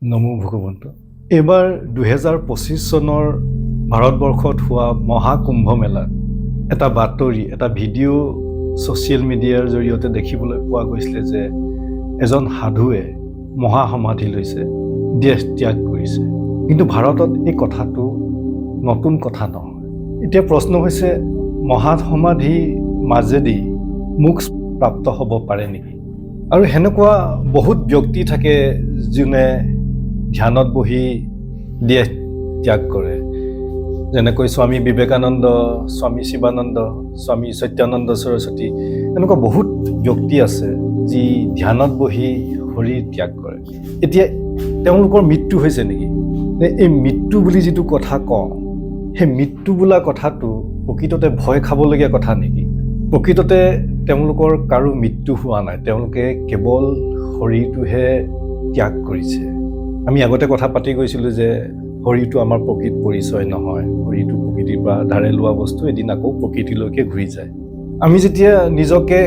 নমো ভগৱন্ত। এইবাৰ 2025 চনৰ ভাৰতবৰ্ষত হোৱা মহাকুম্ভ মেলাত এটা বাতৰি, এটা ভিডিঅ' ছ'চিয়েল মিডিয়াৰ জৰিয়তে দেখিবলৈ পোৱা গৈছিলে যে এজন সাধুৱে মহাসমাধি লৈছে, দেশ ত্যাগ কৰিছে। কিন্তু ভাৰতত এই কথাটো নতুন কথা নহয়। এতিয়া প্ৰশ্ন হৈছে, মহাসমাধিৰ মাজেদি মোক্ষ প্ৰাপ্ত হ'ব পাৰে নেকি? আৰু সেনেকুৱা বহুত ব্যক্তি থাকে যোনে ধ্যানত বহি দেশ ত্যাগ কৰে, যেনেকৈ স্বামী বিবেকানন্দ, স্বামী শিৱানন্দ, স্বামী সত্যানন্দ সৰস্বতী, এনেকুৱা বহুত ব্যক্তি আছে যি ধ্যানত বহি শৰীৰ ত্যাগ কৰে। এতিয়া তেওঁলোকৰ মৃত্যু হৈছে নেকি? এই মৃত্যু বুলি যিটো কথা কওঁ, সেই মৃত্যু বোলা কথাটো প্ৰকৃততে ভয় খাবলগীয়া কথা নেকি? প্ৰকৃততে তেওঁলোকৰ কাৰো মৃত্যু হোৱা নাই, তেওঁলোকে কেৱল শৰীৰটোহে ত্যাগ কৰিছে। আমি আগতে কথা পাতি গৈছিলোঁ যে শৰীৰটো আমাৰ প্ৰকৃত পৰিচয় নহয়, শৰীৰটো প্ৰকৃতিৰ পৰা ধাৰে লোৱা বস্তু, এদিন আকৌ প্ৰকৃতিলৈকে ঘূৰি যায়। আমি যেতিয়া নিজকে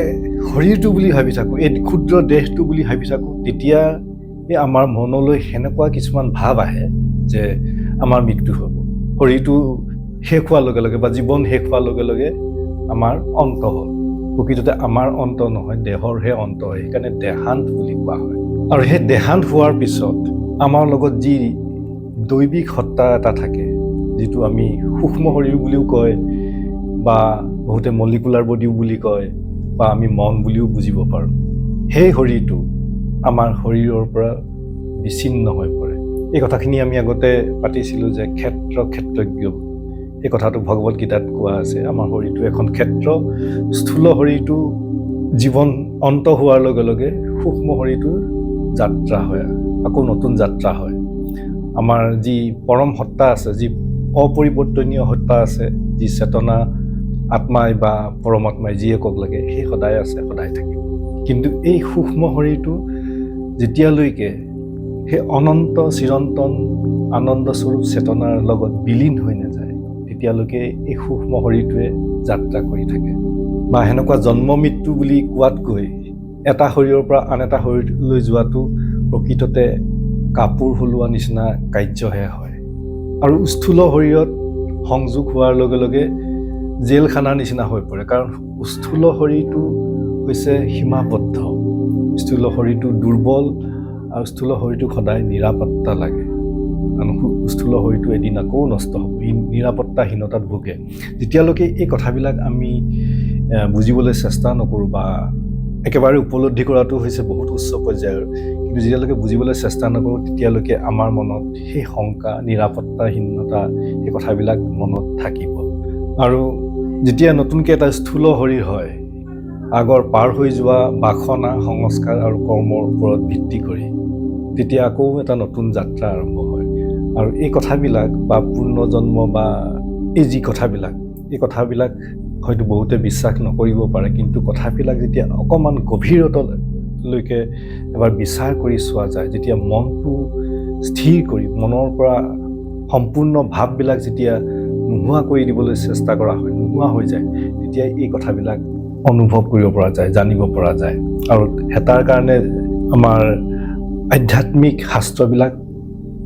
শৰীৰটো বুলি ভাবি থাকোঁ, এই ক্ষুদ্ৰ দেহটো বুলি ভাবি থাকোঁ, তেতিয়া আমাৰ মনলৈ সেনেকুৱা কিছুমান ভাৱ আহে যে আমাৰ মৃত্যু হ'ব, শৰীৰটো শেষ হোৱাৰ লগে লগে বা জীৱন শেষ হোৱাৰ লগে লগে আমাৰ অন্ত হ'ল। প্ৰকৃততে আমাৰ অন্ত নহয়, দেহৰহে অন্ত হয়, সেইকাৰণে দেহান্ত বুলি কোৱা হয়। আৰু সেই দেহান্ত হোৱাৰ পিছত আমাৰ লগত যি দৈবিক সত্তা এটা থাকে, যিটো আমি সূক্ষ্ম শৰীৰ বুলিও কয় বা বহুতে মলিকুলাৰ বডিও বুলি কয় বা আমি মন বুলিও বুজিব পাৰোঁ, সেই শৰীৰটো আমাৰ শৰীৰৰ পৰা বিচ্ছিন্ন হৈ পৰে। এই কথাখিনি আমি আগতে পাতিছিলোঁ যে ক্ষেত্ৰজ্ঞ, এই কথাটো ভগৱত গীতাত কোৱা আছে। আমাৰ শৰীৰটো এখন ক্ষেত্ৰ, স্থূল শৰীৰটো জীৱন অন্ত হোৱাৰ লগে লগে সূক্ষ্ম শৰীৰটোৰ যাত্ৰা হয়, আকৌ নতুন যাত্ৰা হয়। আমাৰ যি পৰম সত্তা আছে, যি অপৰিৱৰ্তনীয় সত্তা আছে, যি চেতনা আত্মাই বা পৰমাত্মাই যিয়ে কওক লাগে, সেই সদায় আছে, সদায় থাকিব। কিন্তু এই সূক্ষ্ম শৰীৰটো যেতিয়ালৈকে সেই অনন্ত চিৰন্তন আনন্দস্বৰূপ চেতনাৰ লগত বিলীন হৈ নাযায়, তেতিয়ালৈকে এই সূক্ষ্ম শৰীৰটোৱে যাত্ৰা কৰি থাকে। বা সেনেকুৱা জন্ম মৃত্যু বুলি কোৱাতকৈ এটা শৰীৰৰ পৰা আন এটা শৰীৰলৈ যোৱাটো প্ৰকৃততে কাপোৰ সলোৱা নিচিনা কাৰ্যহে হয়। আৰু স্থূল শৰীৰত সংযোগ হোৱাৰ লগে লগে জেলখানাৰ নিচিনা হৈ পৰে, কাৰণ স্থূল শৰীৰটো হৈছে সীমাবদ্ধ, স্থূল শৰীৰটো দুৰ্বল, আৰু স্থূল শৰীৰটোক সদায় নিৰাপত্তা লাগে, কাৰণ স্থূল শৰীৰটো এদিন আকৌ নষ্ট হ'ব, নিৰাপত্তাহীনতাত ভোগে। যেতিয়ালৈকে এই কথাবিলাক আমি বুজিবলৈ চেষ্টা নকৰোঁ বা একেবাৰে উপলব্ধি কৰাটো হৈছে বহুত উচ্চ পৰ্যায়ৰ, কিন্তু যেতিয়ালৈকে বুজিবলৈ চেষ্টা নকৰোঁ, তেতিয়ালৈকে আমাৰ মনত সেই শংকা, নিৰাপত্তাহীনতা, সেই কথাবিলাক মনত থাকিব। আৰু যেতিয়া নতুনকৈ এটা স্থূল শৰীৰ হয়, আগৰ পাৰ হৈ যোৱা বাসনা, সংস্কাৰ আৰু কৰ্মৰ ওপৰত ভিত্তি কৰি তেতিয়া আকৌ এটা নতুন যাত্ৰা আৰম্ভ হয়। আৰু এই কথাবিলাক বা পুনৰ্জন্ম বা এই যি কথাবিলাক, এই কথাবিলাক হয়তো বহুতে বিশ্বাস নকৰিব পাৰে, কিন্তু কথাবিলাক যেতিয়া অকণমান গভীৰতালৈকে এবাৰ বিচাৰ কৰি চোৱা যায়, যেতিয়া মনটো স্থিৰ কৰি মনৰ পৰা সম্পূৰ্ণ ভাৱবিলাক যেতিয়া নোহোৱা কৰি দিবলৈ চেষ্টা কৰা হয়, নোহোৱা হৈ যায়, তেতিয়া এই কথাবিলাক অনুভৱ কৰিব পৰা যায়, জানিব পৰা যায়। আৰু তাৰ কাৰণে আমাৰ আধ্যাত্মিক শাস্ত্ৰবিলাক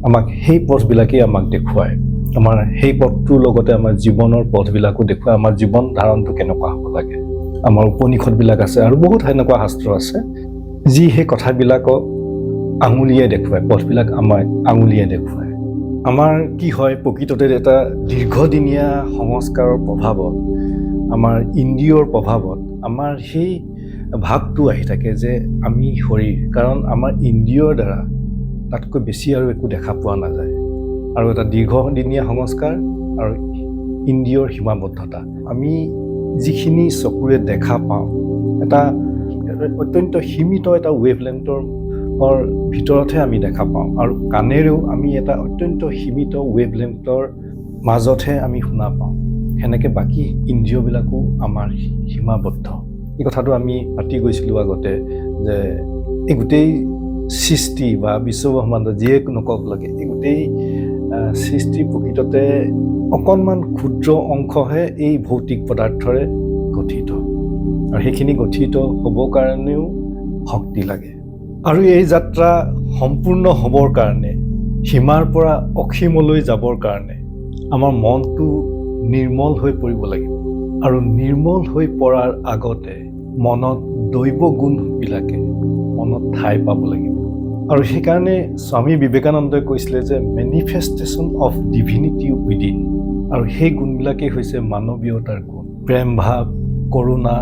আমাক সেই পথবিলাকেই আমাক দেখুৱায়, আমাৰ সেই পথটোৰ লগতে আমাৰ জীৱনৰ পথবিলাকো দেখুৱায়, আমাৰ জীৱন ধাৰণটো কেনেকুৱা হ'ব লাগে। আমাৰ উপনিষদবিলাক আছে আৰু বহুত সেনেকুৱা শাস্ত্ৰ আছে যি সেই কথাবিলাকক আঙুলিয়াই দেখুৱায়, পথবিলাক আমাক আঙুলিয়াই দেখুৱায়। আমাৰ কি হয়, প্ৰকৃততে এটা দীৰ্ঘদিনীয়া সংস্কাৰৰ প্ৰভাৱত, আমাৰ ইন্দ্ৰিয়ৰ প্ৰভাৱত আমাৰ সেই ভাৱটো আহি থাকে যে আমি শৰীৰ, কাৰণ আমাৰ ইন্দ্ৰিয়ৰ দ্বাৰা তাতকৈ বেছি আৰু একো দেখা পোৱা নাযায়। আৰু এটা দীৰ্ঘদিনীয়া সংস্কাৰ আৰু ইন্দ্ৰিয়ৰ সীমাবদ্ধতা, আমি যিখিনি চকুৰে দেখা পাওঁ, এটা অত্যন্ত সীমিত এটা ৱেভলেংথৰ ভিতৰতহে আমি দেখা পাওঁ, আৰু কাণেৰেও আমি এটা অত্যন্ত সীমিত ৱেভলেংথৰ মাজতহে আমি শুনা পাওঁ। সেনেকৈ বাকী ইন্দ্ৰিয়বিলাকো আমাৰ সীমাবদ্ধ। এই কথাটো আমি পাতি গৈছিলোঁ আগতে যে এই গোটেই সৃষ্টি বা বিশ্বব্ৰহ্মাণ্ড যিয়ে নকওক লাগে, এই গোটেই সৃষ্টি প্ৰকৃততে অকণমান ক্ষুদ্ৰ অংশহে এই ভৌতিক পদাৰ্থৰে গঠিত, আৰু সেইখিনি গঠিত হ'বৰ কাৰণেও শক্তি লাগে। আৰু এই যাত্ৰা সম্পূৰ্ণ হ'বৰ কাৰণে, সীমাৰ পৰা অসীমলৈ যাবৰ কাৰণে আমাৰ মনটো নিৰ্মল হৈ পৰিব লাগিব। আৰু নিৰ্মল হৈ পৰাৰ আগতে মনত দৈৱ গুণবিলাকে মনত ঠাই পাব লাগিব। আৰু সেইকাৰণে স্বামী বিবেকানন্দই কৈছিলে যে মেনিফেষ্টেশ্যন অফ ডিভিনিটি উইদিন। আৰু সেই গুণবিলাকেই হৈছে মানৱীয়তাৰ গুণ। প্ৰেম ভাৱ, কৰুণা,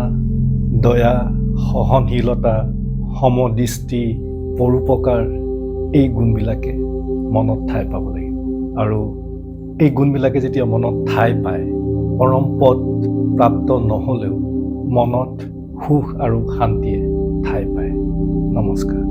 দয়া, সহনশীলতা, সমদৃষ্টি, পৰোপকাৰ, এই গুণবিলাকে মনত ঠাই পাব লাগিব। আৰু এই গুণবিলাকে যেতিয়া মনত ঠাই পায়, পৰম পদ প্ৰাপ্ত নহ'লেও মনত সুখ আৰু শান্তিয়ে ঠাই পায়। নমস্কাৰ।